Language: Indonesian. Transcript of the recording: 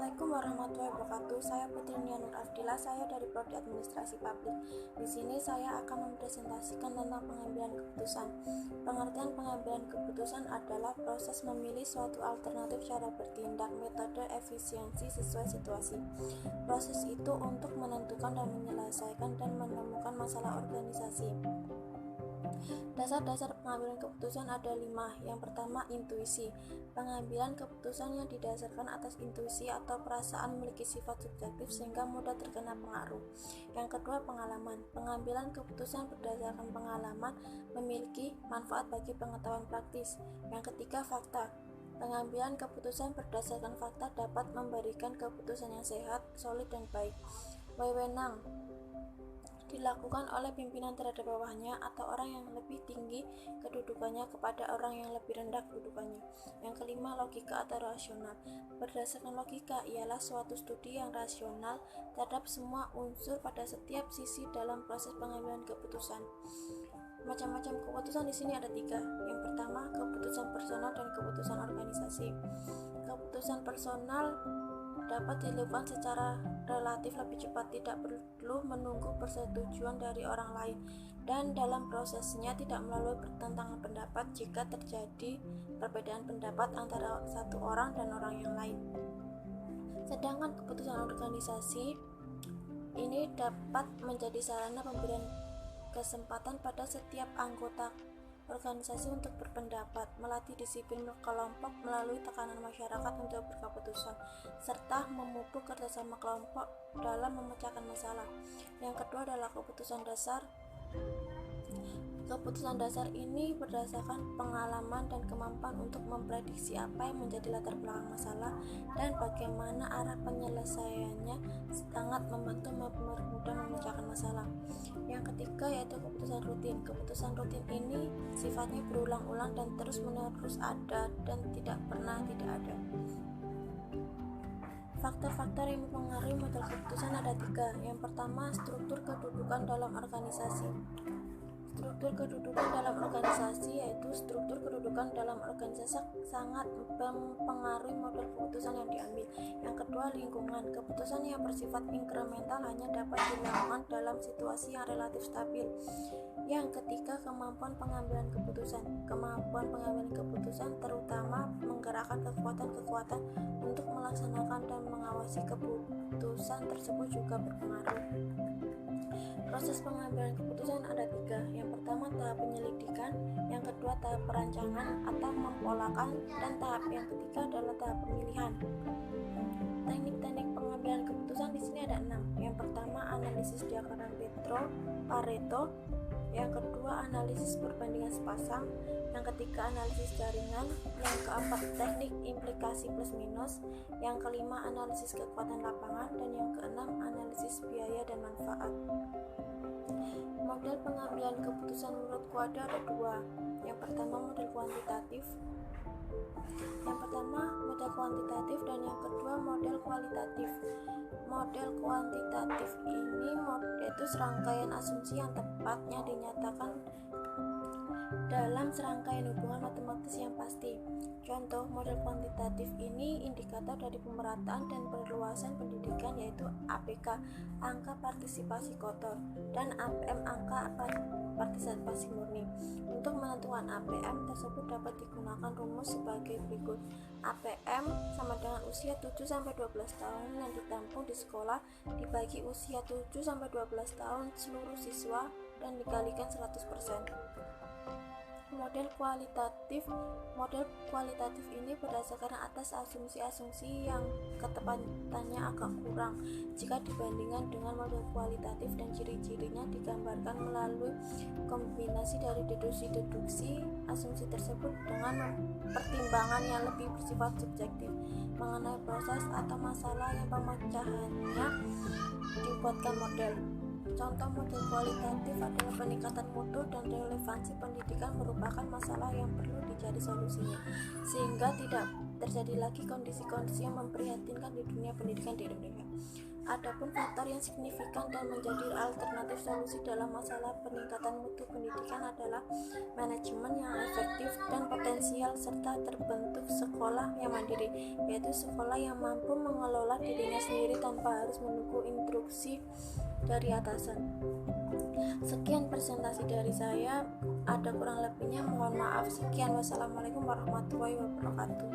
Assalamualaikum warahmatullahi wabarakatuh. Saya Putri Nia Nur Afdila, saya dari Prodi Administrasi Publik. Di sini saya akan mempresentasikan tentang pengambilan keputusan. Pengertian pengambilan keputusan adalah proses memilih suatu alternatif cara bertindak, metode, efisiensi sesuai situasi. Proses itu untuk menentukan dan menyelesaikan dan menemukan masalah organisasi. Dasar-dasar pengambilan keputusan ada 5. Yang pertama, intuisi. Pengambilan keputusan yang didasarkan atas intuisi atau perasaan memiliki sifat subjektif sehingga mudah terkena pengaruh. Yang kedua, pengalaman. Pengambilan keputusan berdasarkan pengalaman memiliki manfaat bagi pengetahuan praktis. Yang ketiga, fakta. Pengambilan keputusan berdasarkan fakta dapat memberikan keputusan yang sehat, solid, dan baik. Wewenang dilakukan oleh pimpinan terhadap bawahnya atau orang yang lebih tinggi kedudukannya kepada orang yang lebih rendah kedudukannya. Yang kelima, logika atau rasional. Berdasarkan logika ialah suatu studi yang rasional terhadap semua unsur pada setiap sisi dalam proses pengambilan keputusan. Macam-macam keputusan di sini ada 3. Yang pertama, keputusan personal dan keputusan organisasi. Keputusan personal dapat dilakukan secara relatif lebih cepat, tidak perlu menunggu persetujuan dari orang lain, dan dalam prosesnya tidak melalui pertentangan pendapat jika terjadi perbedaan pendapat antara satu orang dan orang yang lain. Sedangkan keputusan organisasi ini dapat menjadi sarana pemberian kesempatan pada setiap anggota organisasi untuk berpendapat, melatih disiplin kelompok melalui tekanan masyarakat untuk berkeputusan, serta memupuk kerjasama kelompok dalam memecahkan masalah. Yang kedua adalah keputusan dasar. Keputusan dasar ini berdasarkan pengalaman dan kemampuan untuk memprediksi apa yang menjadi latar belakang masalah dan bagaimana arah penyelesaiannya, sangat membantu mempermudah memecahkan masalah. Yang ketiga yaitu keputusan rutin. Keputusan rutin ini sifatnya berulang-ulang dan terus-menerus ada dan tidak pernah tidak ada. Faktor-faktor yang mempengaruhi model keputusan ada 3. Yang pertama, struktur kedudukan dalam organisasi. Struktur kedudukan dalam organisasi yaitu struktur kedudukan dalam organisasi sangat mempengaruhi model keputusan yang diambil. Yang kedua, lingkungan. Keputusan yang bersifat inkremental hanya dapat dilakukan dalam situasi yang relatif stabil. Yang ketiga, kemampuan pengambilan keputusan. Kemampuan pengambilan keputusan terutama menggerakkan kekuatan-kekuatan untuk melaksanakan dan mengawasi keputusan tersebut juga berpengaruh. Proses pengambilan keputusan ada 3. Yang pertama, tahap penyelidikan. Yang kedua, tahap perancangan atau mempolakan, dan tahap yang ketiga adalah tahap pemilihan. Teknik-teknik pengambilan keputusan di sini ada 6. Yang pertama, analisis diagram Pareto. Yang kedua, analisis perbandingan sepasang. Yang ketiga, analisis jaringan. Yang keempat, teknik implikasi plus minus. Yang kelima, analisis kekuatan lapangan. Dan yang keenam, analisis biaya dan manfaat. Model pengambilan keputusan menurutku ada 2. Yang pertama, model kuantitatif. Dan yang kedua, model kualitatif. Model kuantitatif ini yaitu serangkaian asumsi yang tepatnya dinyatakan dalam serangkaian hubungan matematis yang pasti. Contoh model kuantitatif ini indikator dari pemerataan dan perluasan pendidikan yaitu APK, angka partisipasi kotor, dan APM, angka partisipasi murni. Untuk menentukan APM tersebut dapat digunakan rumus sebagai berikut. APM sama dengan usia 7-12 tahun yang ditempuh di sekolah dibagi usia 7-12 tahun seluruh siswa dan dikalikan 100%. Model kualitatif ini berdasarkan atas asumsi-asumsi yang ketepatannya agak kurang jika dibandingkan dengan model kualitatif, dan ciri-cirinya digambarkan melalui kombinasi dari deduksi asumsi tersebut dengan pertimbangan yang lebih bersifat subjektif mengenai proses atau masalah yang pemecahannya dibuatkan model. Contoh model kualitatif adalah peningkatan mutu dan relevansi pendidikan merupakan masalah yang perlu dicari solusinya, sehingga tidak terjadi lagi kondisi-kondisi yang memprihatinkan di dunia pendidikan di Indonesia. Adapun faktor yang signifikan dan menjadi alternatif solusi dalam masalah peningkatan mutu pendidikan adalah manajemen yang efektif dan potensial serta terbentuk sekolah yang mandiri, yaitu sekolah yang mampu mengelola dirinya sendiri tanpa harus menunggu instruksi dari atasan. Sekian presentasi dari saya, ada kurang lebihnya mohon maaf. Sekian, wassalamualaikum warahmatullahi wabarakatuh.